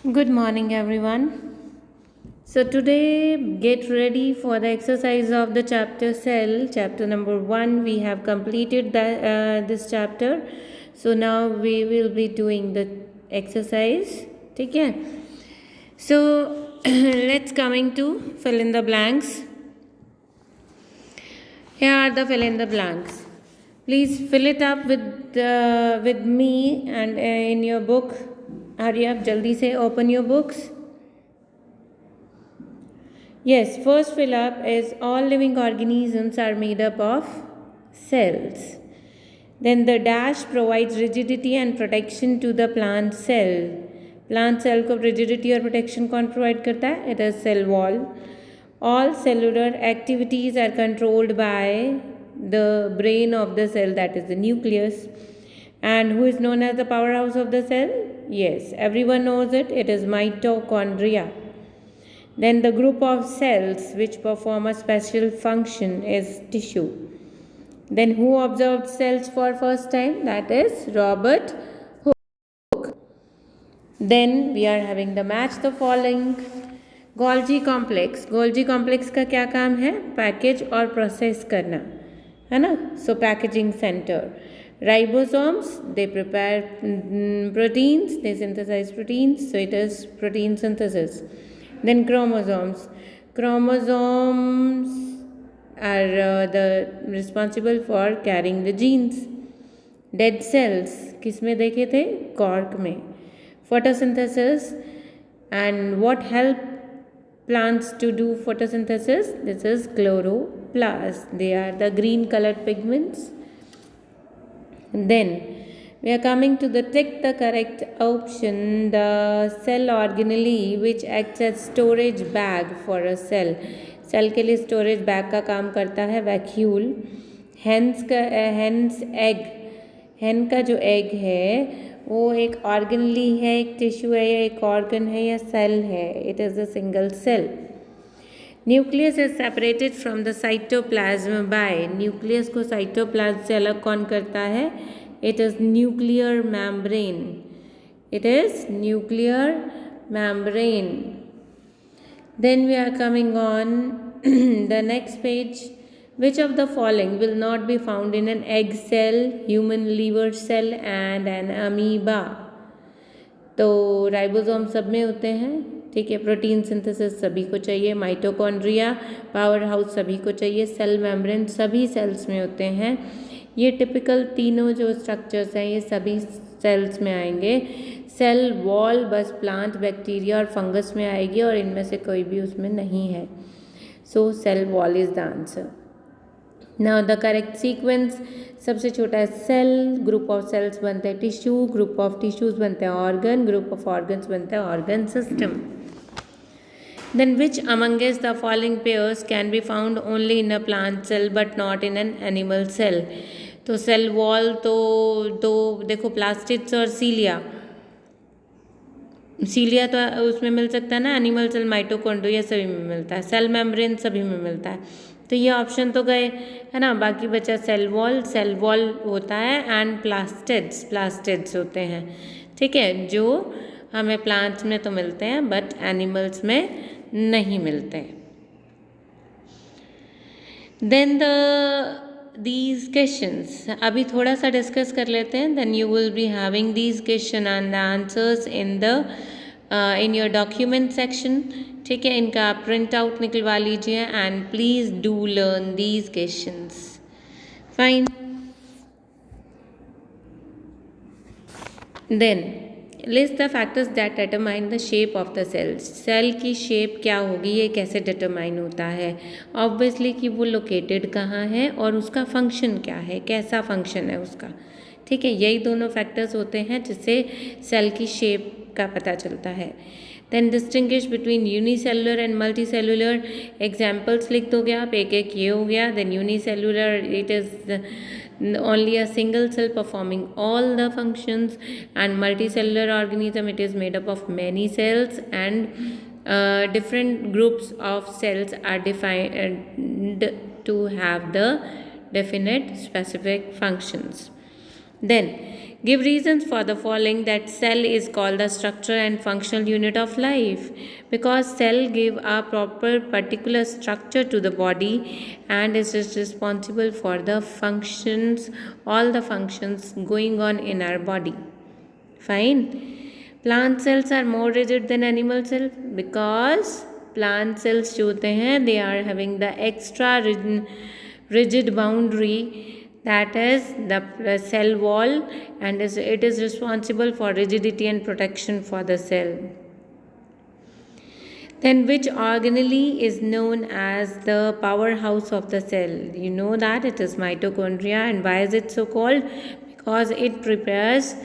Good morning, everyone. So, today, get ready for the exercise of the chapter cell. Chapter number 1, we have completed this chapter. So, now we will be doing the exercise. Take care. So, let's coming to fill in the blanks. Here are the fill in the blanks. Please fill it up with me and in your book. Hurry up, jaldi se open your books. Yes, first fill up is all living organisms are made up of cells. Then the dash provides rigidity and protection to the plant cell. Plant cell को rigidity और protection कौन provide करता है? It is cell wall. All cellular activities are controlled by the brain of the cell, that is the nucleus. And who is known as the powerhouse of the cell? Yes, everyone knows it. It is mitochondria. Then the group of cells which perform a special function is tissue. Then who observed cells for first time? That is Robert Hooke. Then we are having the match the following. Golgi complex. Golgi complex का क्या काम है? Package और process करना, है ना? So packaging center. Ribosomes, they prepare proteins, they synthesize proteins, so it is protein synthesis. Then chromosomes. Chromosomes are the responsible for carrying the genes. Dead cells किस में देखे थे? कॉर्क में. Photosynthesis, and what help plants to do photosynthesis? This is chloroplasts. They are the green colored pigments. Then we are coming to the tick the correct option, the cell organelle which acts as storage bag for a cell. Cell के लिए storage bag का काम करता है vacuole. Hence egg, हेन का जो egg है वो एक ऑर्गनली है, एक टिश्यू है या एक ऑर्गन है या सेल है. It is a single cell. Nucleus is separated from the cytoplasm by. Nucleus को साइटोप्लाज्म से अलग कौन करता है? It is nuclear membrane. It is nuclear membrane. Then we are coming on the next page. Which of the following will not be found in an egg cell, human liver cell and an amoeba? तो ribosome सब में होते हैं, ठीक है. Protein synthesis सभी को चाहिए. माइटोकॉन्ड्रिया पावर हाउस सभी को चाहिए. सेल मेम्ब्रेन सभी सेल्स में होते हैं. ये टिपिकल तीनों जो स्ट्रक्चर्स हैं ये सभी सेल्स में आएंगे. सेल वॉल बस प्लांट, बैक्टीरिया और फंगस में आएगी और इनमें से कोई भी उसमें नहीं है. So cell wall is the answer. Now the correct sequence. सबसे छोटा है सेल, ग्रुप ऑफ सेल्स बनते हैं टिश्यू, ग्रुप ऑफ टिश्यूज बनते हैं ऑर्गन, ग्रुप ऑफ ऑर्गन्स बनते हैं organ system. Then which amongst the following pairs can be found only in a plant cell but not in an animal cell? तो cell wall तो देखो plastids और सीलिया. सीलिया तो उसमें मिल सकता है ना. एनिमल सेल, माइटोकॉन्ड्रिया सभी में मिलता है. सेल मेम्ब्रेन सभी में मिलता है. तो ये ऑप्शन तो गए, है ना. बाकी बचा सेल वॉल. सेल वॉल होता है एंड प्लास्टिड्स होते हैं, ठीक है, जो हमें प्लांट्स में तो मिलते हैं बट एनिमल्स में नहीं मिलते. देन these questions अभी थोड़ा सा डिस्कस कर लेते हैं. Then you will be having these question and the answers in your document section, ठीक है. इनका आप प्रिंट आउट निकलवा लीजिए and please do learn these questions. Fine. Then list the factors that determine the shape of the cell. Cell की shape क्या होगी, ये कैसे डिटरमाइन होता है? ऑब्वियसली कि वो लोकेटेड कहाँ है और उसका फंक्शन क्या है, कैसा फंक्शन है उसका, ठीक है. यही दोनों फैक्टर्स होते हैं जिससे सेल की शेप का पता चलता है. Then distinguish between unicellular and multicellular. Examples लिख दोगे आप, एक एक ये हो गया. Then unicellular it is only a single cell performing all the functions, and multicellular organism it is made up of many cells and different groups of cells are defined to have the definite specific functions. Then give reasons for the following that cell is called the structure and functional unit of life, because cell give a proper particular structure to the body and is responsible for the functions, all the functions going on in our body. Fine. Plant cells are more rigid than animal cells because plant cells जो होते हैं they are having the extra rigid boundary, that is the cell wall, and it is responsible for rigidity and protection for the cell. Then which organelle is known as the powerhouse of the cell? You know that it is mitochondria. And why is it so called? Because it prepares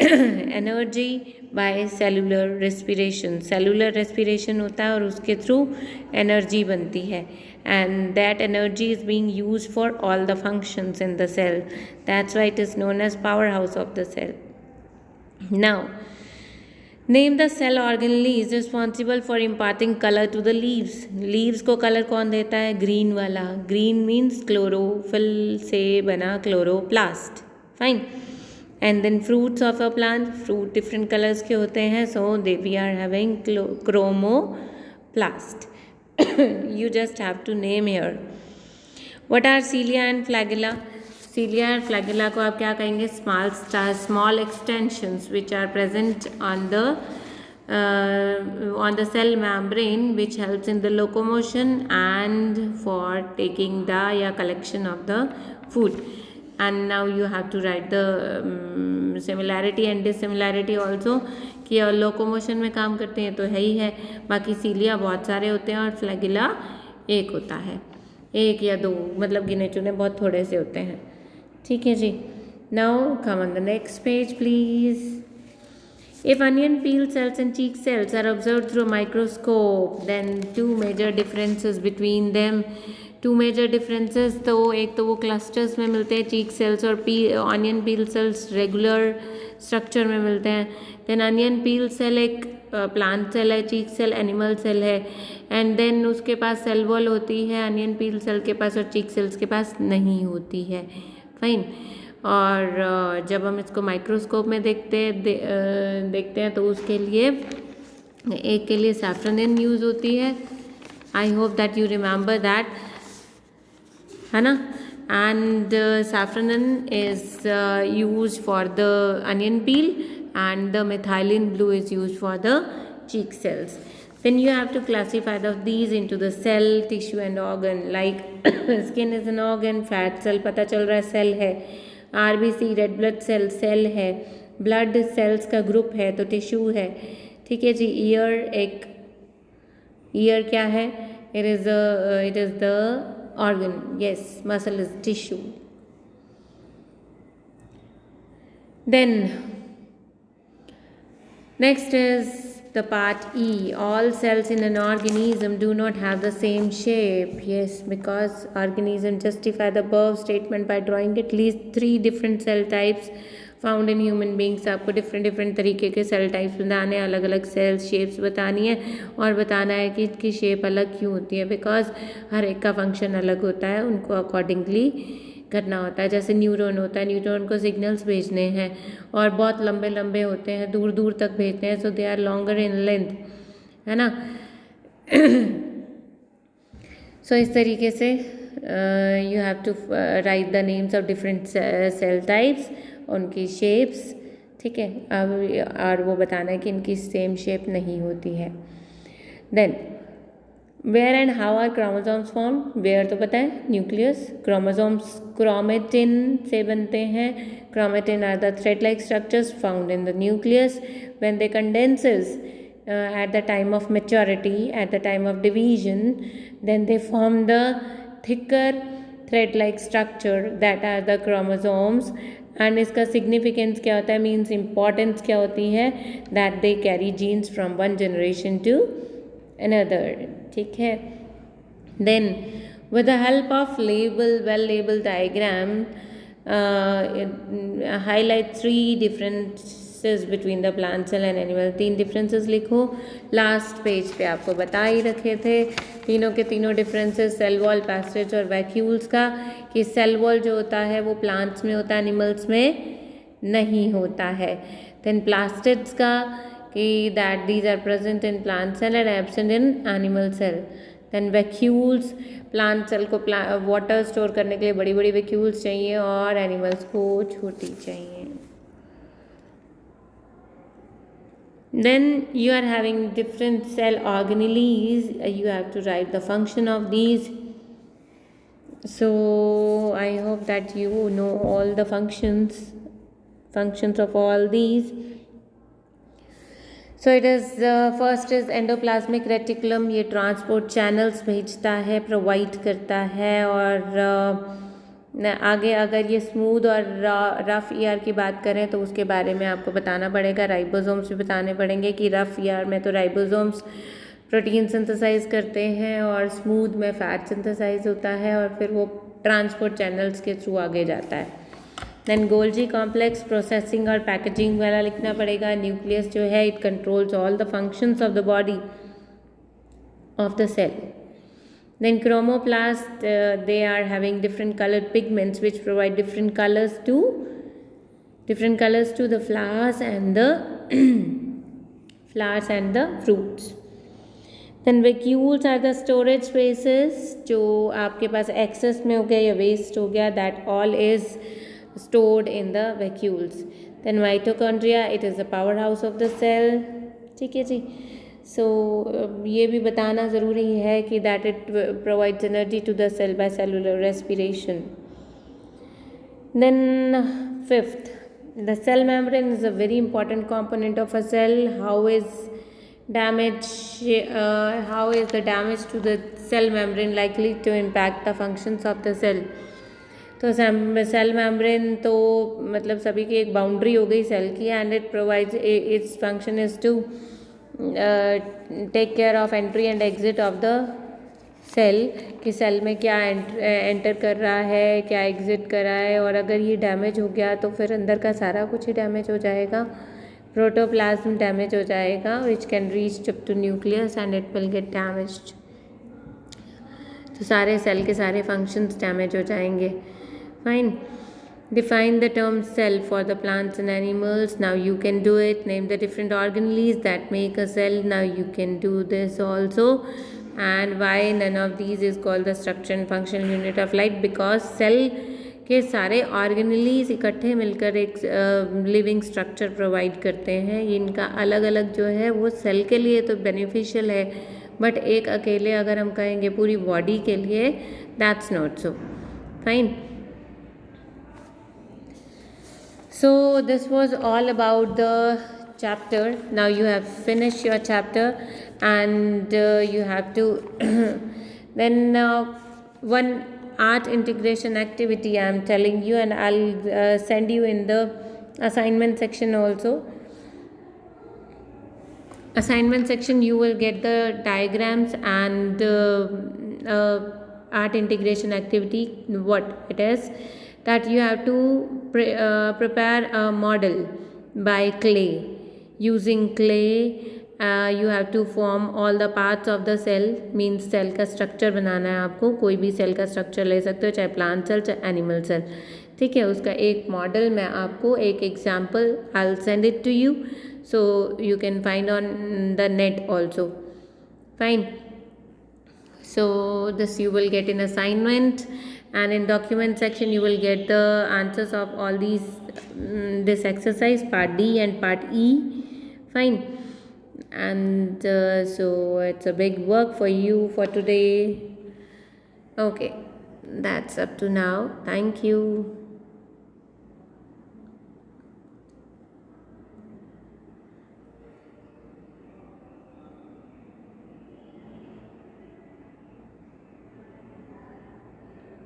energy by cellular respiration. Cellular respiration होता है और उसके through energy बनती है, and that energy is being used for all the functions in the cell. That's why it is known as power house of the cell. Now name the cell organelle is responsible for imparting colour to the leaves. Leaves को colour कौन देता है? Green वाला. Green means chlorophyll से बना chloroplast. Fine. And then fruits of a plant, fruit different colors के होते हैं, so we are having chromoplast. You just have to name here. What are cilia and flagella? Cilia and flagella को आप क्या कहेंगे? Small extensions which are present on the cell membrane, which helps in the locomotion and for taking the या collection of the food. And now you have to write the similarity and dissimilarity also, कि और locomotion में काम करते हैं तो है ही है, बाकी सीलिया बहुत सारे होते हैं और फ्लैगिला एक होता है, एक या दो, मतलब गिने चुने बहुत थोड़े से होते हैं. ठीक है जी. Now come on the next page please. If onion peel cells and cheek cells are observed through a microscope, then two major differences between them. Two major differences, तो एक तो वो क्लस्टर्स में मिलते हैं चीक सेल्स, और onion peel cells regular structure में मिलते हैं. देन ऑनियन पील सेल एक प्लांट सेल है, चीक सेल एनिमल सेल है, एंड देन उसके पास सेल वॉल होती है ऑनियन पील सेल के पास, और चीक सेल्स के पास नहीं होती है. फाइन. और जब हम इसको माइक्रोस्कोप में देखते हैं तो उसके लिए एक के लिए सैफ्रनिन यूज़ होती है. I hope that you remember that, है ना. And safranin is use for the onion peel and the methylene blue is use for the cheek cells. Then you have to classify these into the cell, tissue and organ. Like skin is an organ, fat cell पता चल रहा है cell है, RBC red blood cell cell है, blood cells का group है तो tissue है. ठीक है जी. ईयर क्या है? It is the organ. Yes, muscle is tissue. Then next is the part E. All cells in an organism do not have the same shape. Yes, because organism justify the above statement by drawing at least 3 different cell types found in human beings. आपको different तरीके के cell types बताने, अलग अलग cell shapes बतानी है, और बताना है कि इसकी शेप अलग क्यों होती है, बिकॉज हर एक का फंक्शन अलग होता है, उनको अकॉर्डिंगली करना होता है. जैसे न्यूरॉन होता है, न्यूरॉन को सिग्नल्स भेजने हैं और बहुत लंबे लंबे होते हैं, दूर दूर तक भेजते हैं, so they are longer in length, है ना. सो इस तरीके से you have to write the names of different cell types, उनकी शेप्स. ठीक है. अब और वो बताना है कि इनकी सेम शेप नहीं होती है. Then where and how are chromosomes form? Where तो पता है, न्यूक्लियस. क्रोमोसोम्स क्रोमेटिन से बनते हैं. Chromatin are the thread like structures found in the nucleus. When they condenses at the time of maturity, at the time of division, then they form the thicker thread like structure that are the chromosomes. And इसका significance क्या होता है, means importance क्या होती है, that they carry genes from one generation to another. ठीक है. Then with the help of well label diagram highlight 3 differences between the plant cell and animal. 3 differences लिखो. लास्ट पेज पे आपको बता ही रखे थे तीनों के तीनों डिफरेंसेस, सेल वॉल, पैसेज और वैक्यूल्स का, कि सेल वॉल जो होता है वो प्लांट्स में होता है, एनिमल्स में नहीं होता है। देन प्लास्टिड्स का कि that these are present in plant cell and absent in animal cell. Then vacuoles, plant cell को वाटर स्टोर करने के लिए बड़ी बड़ी वैक्यूल्स चाहिए और एनिमल्स को छोटी चाहिए। Then you are having different cell organelles. You have to write the function of these. So I hope that you know all the functions of all these. So it is first is endoplasmic reticulum. ये transport channels भेजता है, provide करता है। और आगे अगर ये smooth और रफ़ ईआर की बात करें तो उसके बारे में आपको बताना पड़ेगा, राइबोसोम्स भी बताने पड़ेंगे कि रफ़ ईआर में तो राइबोसोम्स प्रोटीन सिंथेसाइज करते हैं और स्मूथ में फैट सिंथेसाइज होता है और फिर वो ट्रांसपोर्ट चैनल्स के थ्रू आगे जाता है। देन गोल्जी कॉम्प्लेक्स प्रोसेसिंग और पैकेजिंग वाला लिखना पड़ेगा। न्यूक्लियस जो है it controls all the functions of the body of the cell. Then chromoplast, they are having different colored pigments which provide different colors to the flowers and the flowers and the fruits. Then vacuoles are the storage spaces जो आपके पास excess में हो गया या waste हो गया, that all is stored in the vacuoles. Then mitochondria, it is the powerhouse of the cell. ठीक है जी। सो ये भी बताना ज़रूरी है कि that it provides energy to the cell by cellular respiration. Then fifth, the cell membrane is a very important component of a cell. How is the damage to the cell membrane likely to impact the functions of the cell? तो cell membrane तो मतलब सभी की एक boundary हो गई cell की, and it provides its function is to take care of entry and exit of the cell कि सेल में क्या एंटर कर रहा है, क्या एग्जिट कर रहा है। और अगर ये डैमेज हो गया तो फिर अंदर का सारा कुछ ही डैमेज हो जाएगा। प्रोटोप्लाज्म डैमेज हो जाएगा which can reach up to nucleus and it will get damaged. तो सारे सेल के सारे फंक्शंस डैमेज हो जाएंगे। Fine. Define the term cell for the plants and animals. Now you can do it. Name the different organelles that make a cell. Now you can do this also. And why none of these is called the structure and functional unit of life? Because cell के सारे organelles इकट्ठे मिलकर एक living structure provide करते हैं। इनका अलग अलग जो है वो सेल के लिए तो बेनिफिशियल है, बट एक अकेले अगर हम कहेंगे पूरी बॉडी के लिए, that's not so. Fine. So this was all about the chapter. Now you have finished your chapter and you have to then one art integration activity I am telling you, and I'll send you in the assignment section also. Assignment section you will get the diagrams and art integration activity. What it is that you have to prepare a model by clay. Using clay you have to form all the parts of the cell, means cell का structure बनाना है आपको। कोई भी cell का structure ले सकते हो, चाहे plant cell चाहे animal cell, ठीक है। उसका एक model मैं आपको एक example I'll send it to you, so you can find on the net also. Fine. So this you will get in assignment, and in document section you will get the answers of all these this exercise part D and part E. Fine. And so it's a big work for you for today. Okay, that's up to now. Thank you.